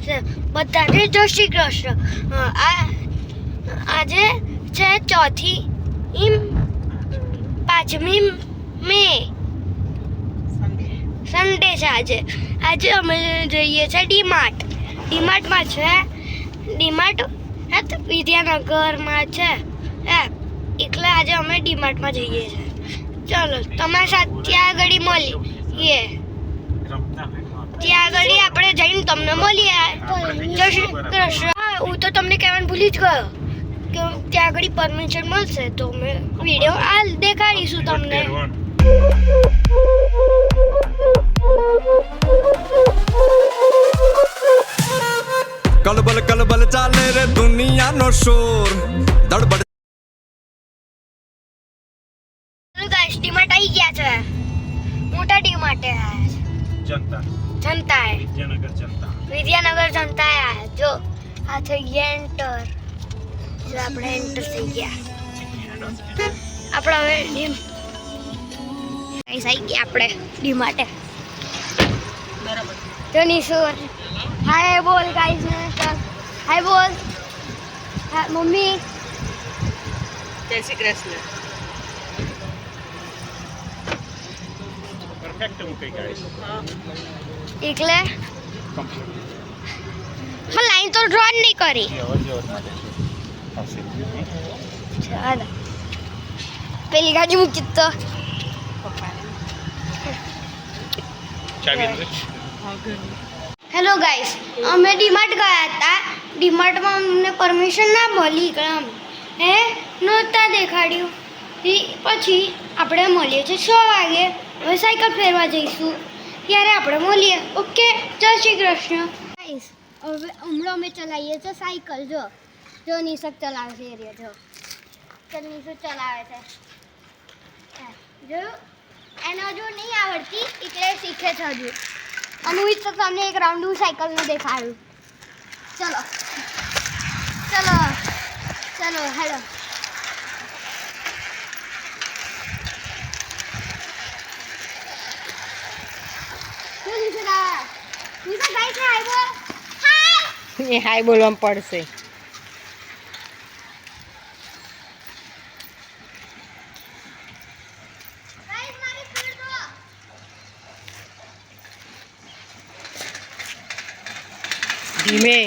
બધાને જય શ્રી કૃષ્ણ. આજે છે 5મી મે, સન્ડે છે. આજે અમે જઈએ છીએ ડીમાર્ટમાં છે. ડીમાર્ટ વિદ્યાનગરમાં છે એટલે આજે અમે ડીમાર્ટમાં જઈએ છીએ. ચલો તમારી સાથે ત્યાં આગળ મળીએ. ત્યાં આગળ આપણે જઈને તમને મળીએ. જય શ્રી કૃષ્ણ. હું તો તમને કહેવાનું ભૂલી જ ગયો કે ત્યાં આગળ પરમિશન મળશે તો અમે વિડીયો આ દેખાડીશું તમને. કલબલ કલબલ ચાલે રે દુનિયાનો શોર દડબડ. ડીમાર્ટ આવી ગયા છે. મોટા ડીમાર્ટ જનતા વિદ્યાનગર જનતા. જો આ થઈ ગયા એન્ટર. જો આપણે એન્ટર થઈ ગયા. આપણે હવે આવી ગયા આપણે ડીમાર્ટે. બરાબર. જો નીશુ હાય બોલ ગાઈસ ને. હાય બોલ. હા મમ્મી. જય શ્રી કૃષ્ણ. પરફેક્ટ મૂકી ગાઈસ. એટલે લાઈન તો ડ્રો નહીં કરી. ચાલો પેલી ગાડી મૂકી તો હેલો ગાઈસ, અમે ડીમાર્ટ ગયા હતા. ડીમાર્ટમાં અમને પરમિશન ના મળી નહોતા દેખાડ્યું. પછી આપણે મળીએ છીએ 6 વાગે. હવે સાયકલ ફેરવા જઈશું ત્યારે આપણે મળીએ. ઓકે, જય શ્રી કૃષ્ણ. ગાઈસ હવે હમણાં અમે ચલાવીએ છીએ સાયકલ. જો નિશક ચલાવે છે એરિયા. જો નિશક ચલાવે છે. જો એને હજુ નહીં આવડતી એટલે શીખે છે હજુ. અને હું તો તમને એક રાઉન્ડ સાયકલનું દેખાડું. ચલો હેલો. એ હાય બોલવામાં પડશે. ધીમે.